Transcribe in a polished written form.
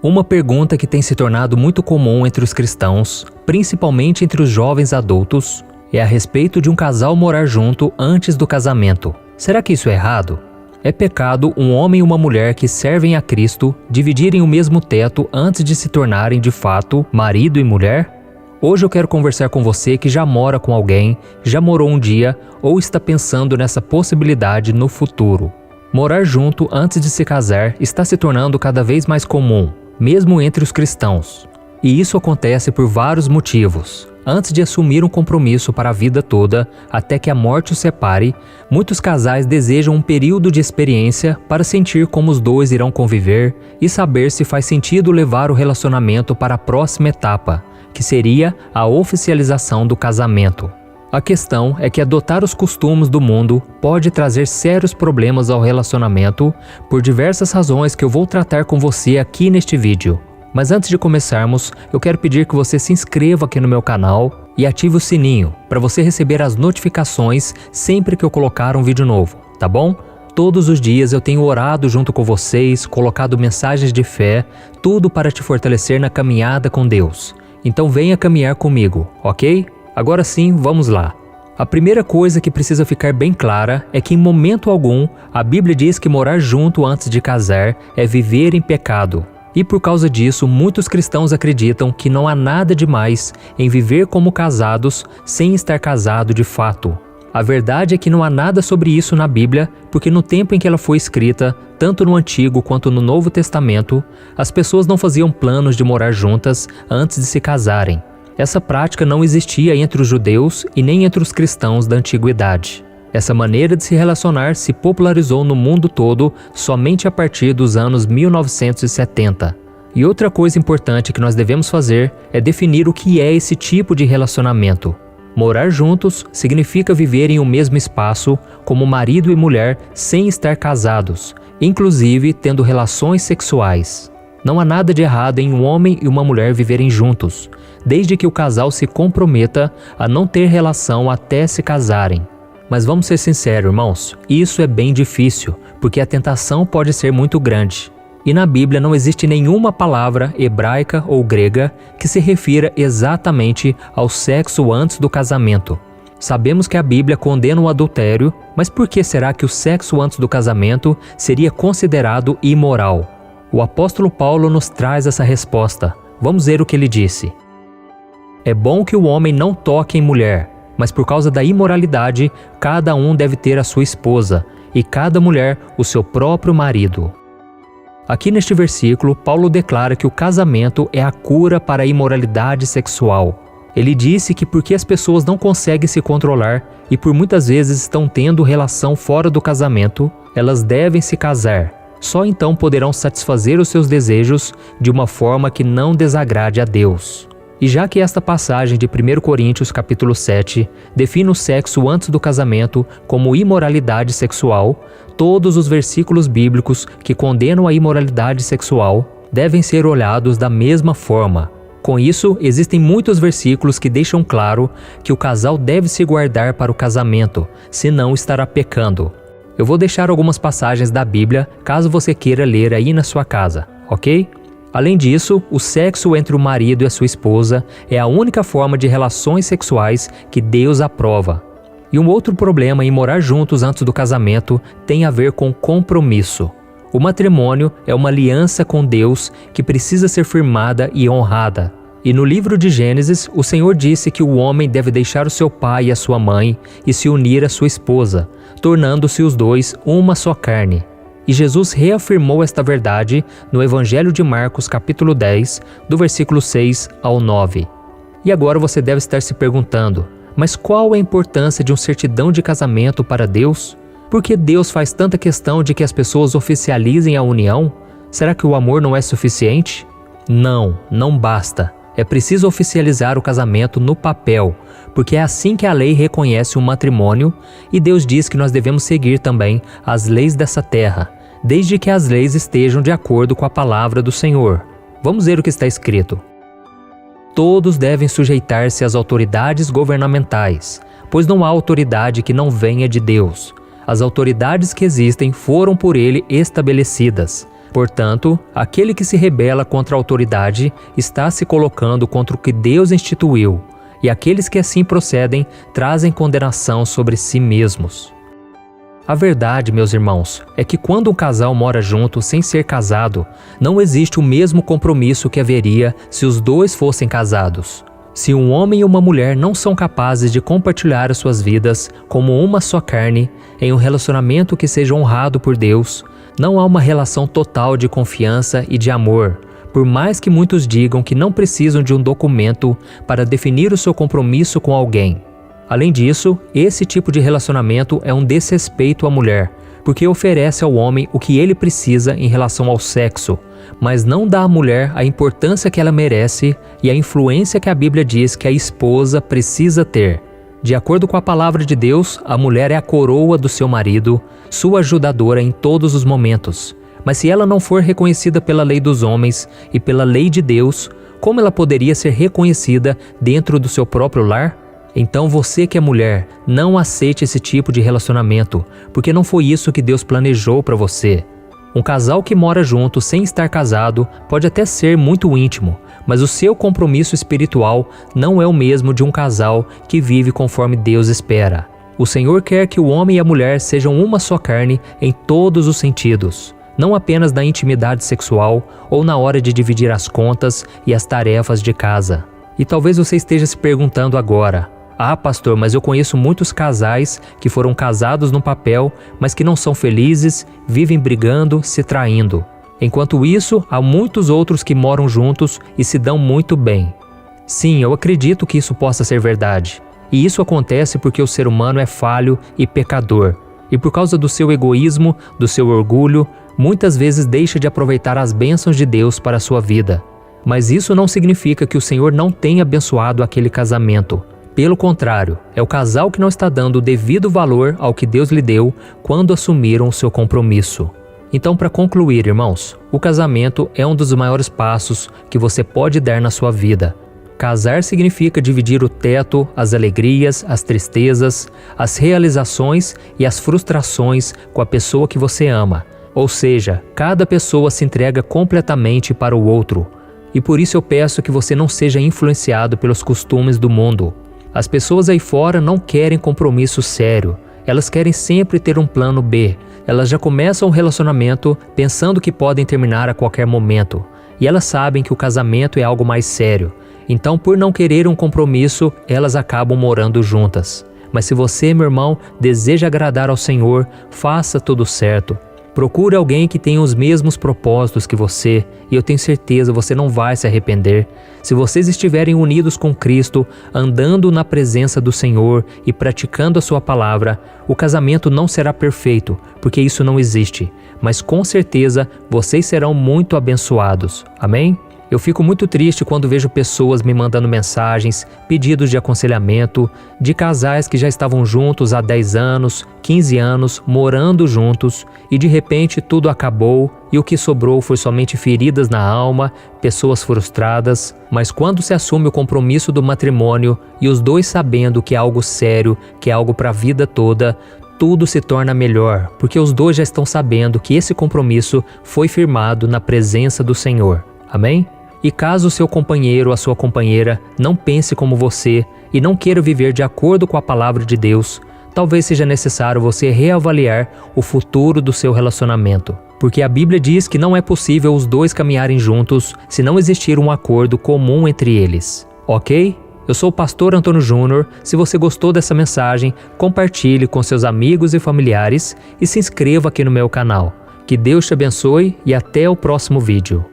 Uma pergunta que tem se tornado muito comum entre os cristãos, principalmente entre os jovens adultos, é a respeito de um casal morar junto antes do casamento. Será que isso é errado? É pecado um homem e uma mulher que servem a Cristo dividirem o mesmo teto antes de se tornarem de fato marido e mulher? Hoje eu quero conversar com você que já mora com alguém, já morou um dia ou está pensando nessa possibilidade no futuro. Morar junto antes de se casar está se tornando cada vez mais comum, mesmo entre os cristãos. E isso acontece por vários motivos. Antes de assumir um compromisso para a vida toda, até que a morte os separe, muitos casais desejam um período de experiência para sentir como os dois irão conviver e saber se faz sentido levar o relacionamento para a próxima etapa, que seria a oficialização do casamento. A questão é que adotar os costumes do mundo pode trazer sérios problemas ao relacionamento por diversas razões que eu vou tratar com você aqui neste vídeo. Mas antes de começarmos, eu quero pedir que você se inscreva aqui no meu canal e ative o sininho para você receber as notificações sempre que eu colocar um vídeo novo, tá bom? Todos os dias eu tenho orado junto com vocês, colocado mensagens de fé, tudo para te fortalecer na caminhada com Deus. Então venha caminhar comigo, ok? Agora sim, vamos lá. A primeira coisa que precisa ficar bem clara é que em momento algum a Bíblia diz que morar junto antes de casar é viver em pecado. E por causa disso, muitos cristãos acreditam que não há nada demais em viver como casados sem estar casado de fato. A verdade é que não há nada sobre isso na Bíblia, porque no tempo em que ela foi escrita, tanto no Antigo quanto no Novo Testamento, as pessoas não faziam planos de morar juntas antes de se casarem. Essa prática não existia entre os judeus e nem entre os cristãos da antiguidade. Essa maneira de se relacionar se popularizou no mundo todo somente a partir dos anos 1970. E outra coisa importante que nós devemos fazer é definir o que é esse tipo de relacionamento. Morar juntos significa viver em um mesmo espaço, como marido e mulher, sem estar casados, inclusive tendo relações sexuais. Não há nada de errado em um homem e uma mulher viverem juntos, desde que o casal se comprometa a não ter relação até se casarem. Mas vamos ser sinceros, irmãos, isso é bem difícil, porque a tentação pode ser muito grande. E na Bíblia não existe nenhuma palavra hebraica ou grega que se refira exatamente ao sexo antes do casamento. Sabemos que a Bíblia condena o adultério, mas por que será que o sexo antes do casamento seria considerado imoral? O apóstolo Paulo nos traz essa resposta. Vamos ver o que ele disse. É bom que o homem não toque em mulher, mas por causa da imoralidade, cada um deve ter a sua esposa, e cada mulher o seu próprio marido. Aqui neste versículo, Paulo declara que o casamento é a cura para a imoralidade sexual. Ele disse que porque as pessoas não conseguem se controlar e por muitas vezes estão tendo relação fora do casamento, elas devem se casar. Só então poderão satisfazer os seus desejos de uma forma que não desagrade a Deus. E já que esta passagem de 1 Coríntios capítulo 7 define o sexo antes do casamento como imoralidade sexual, todos os versículos bíblicos que condenam a imoralidade sexual devem ser olhados da mesma forma. Com isso, existem muitos versículos que deixam claro que o casal deve se guardar para o casamento, senão estará pecando. Eu vou deixar algumas passagens da Bíblia, caso você queira ler aí na sua casa, ok? Além disso, o sexo entre o marido e a sua esposa é a única forma de relações sexuais que Deus aprova. E um outro problema em morar juntos antes do casamento tem a ver com compromisso. O matrimônio é uma aliança com Deus que precisa ser firmada e honrada. E no livro de Gênesis, o Senhor disse que o homem deve deixar o seu pai e a sua mãe e se unir à sua esposa, tornando-se os dois uma só carne. E Jesus reafirmou esta verdade no Evangelho de Marcos, capítulo 10, do versículo 6 ao 9. E agora você deve estar se perguntando, mas qual é a importância de uma certidão de casamento para Deus? Por que Deus faz tanta questão de que as pessoas oficializem a união? Será que o amor não é suficiente? Não, não basta. É preciso oficializar o casamento no papel, porque é assim que a lei reconhece o matrimônio e Deus diz que nós devemos seguir também as leis dessa terra, desde que as leis estejam de acordo com a palavra do Senhor. Vamos ver o que está escrito. Todos devem sujeitar-se às autoridades governamentais, pois não há autoridade que não venha de Deus. As autoridades que existem foram por ele estabelecidas. Portanto, aquele que se rebela contra a autoridade está se colocando contra o que Deus instituiu, e aqueles que assim procedem trazem condenação sobre si mesmos. A verdade, meus irmãos, é que quando um casal mora junto sem ser casado, não existe o mesmo compromisso que haveria se os dois fossem casados. Se um homem e uma mulher não são capazes de compartilhar as suas vidas como uma só carne, em um relacionamento que seja honrado por Deus, não há uma relação total de confiança e de amor, por mais que muitos digam que não precisam de um documento para definir o seu compromisso com alguém. Além disso, esse tipo de relacionamento é um desrespeito à mulher, porque oferece ao homem o que ele precisa em relação ao sexo, mas não dá à mulher a importância que ela merece e a influência que a Bíblia diz que a esposa precisa ter. De acordo com a palavra de Deus, a mulher é a coroa do seu marido, sua ajudadora em todos os momentos. Mas se ela não for reconhecida pela lei dos homens e pela lei de Deus, como ela poderia ser reconhecida dentro do seu próprio lar? Então você que é mulher, não aceite esse tipo de relacionamento, porque não foi isso que Deus planejou para você. Um casal que mora junto sem estar casado pode até ser muito íntimo, mas o seu compromisso espiritual não é o mesmo de um casal que vive conforme Deus espera. O Senhor quer que o homem e a mulher sejam uma só carne em todos os sentidos, não apenas na intimidade sexual ou na hora de dividir as contas e as tarefas de casa. E talvez você esteja se perguntando agora: ah, pastor, mas eu conheço muitos casais que foram casados no papel, mas que não são felizes, vivem brigando, se traindo. Enquanto isso, há muitos outros que moram juntos e se dão muito bem. Sim, eu acredito que isso possa ser verdade. E isso acontece porque o ser humano é falho e pecador. E por causa do seu egoísmo, do seu orgulho, muitas vezes deixa de aproveitar as bênçãos de Deus para a sua vida. Mas isso não significa que o Senhor não tenha abençoado aquele casamento. Pelo contrário, é o casal que não está dando o devido valor ao que Deus lhe deu quando assumiram o seu compromisso. Então, para concluir, irmãos, o casamento é um dos maiores passos que você pode dar na sua vida. Casar significa dividir o teto, as alegrias, as tristezas, as realizações e as frustrações com a pessoa que você ama. Ou seja, cada pessoa se entrega completamente para o outro. E por isso eu peço que você não seja influenciado pelos costumes do mundo. As pessoas aí fora não querem compromisso sério. Elas querem sempre ter um plano B. Elas já começam o relacionamento pensando que podem terminar a qualquer momento. E elas sabem que o casamento é algo mais sério. Então, por não querer um compromisso, elas acabam morando juntas. Mas se você, meu irmão, deseja agradar ao Senhor, faça tudo certo. Procure alguém que tenha os mesmos propósitos que você, e eu tenho certeza você não vai se arrepender. Se vocês estiverem unidos com Cristo, andando na presença do Senhor e praticando a sua palavra, o casamento não será perfeito, porque isso não existe, mas com certeza vocês serão muito abençoados. Amém? Eu fico muito triste quando vejo pessoas me mandando mensagens, pedidos de aconselhamento, de casais que já estavam juntos há 10 anos, 15 anos, morando juntos, e de repente tudo acabou e o que sobrou foi somente feridas na alma, pessoas frustradas. Mas quando se assume o compromisso do matrimônio e os dois sabendo que é algo sério, que é algo para a vida toda, tudo se torna melhor, porque os dois já estão sabendo que esse compromisso foi firmado na presença do Senhor. Amém? E caso o seu companheiro ou a sua companheira não pense como você e não queira viver de acordo com a palavra de Deus, talvez seja necessário você reavaliar o futuro do seu relacionamento. Porque a Bíblia diz que não é possível os dois caminharem juntos se não existir um acordo comum entre eles. Ok? Eu sou o pastor Antônio Júnior. Se você gostou dessa mensagem, compartilhe com seus amigos e familiares e se inscreva aqui no meu canal. Que Deus te abençoe e até o próximo vídeo.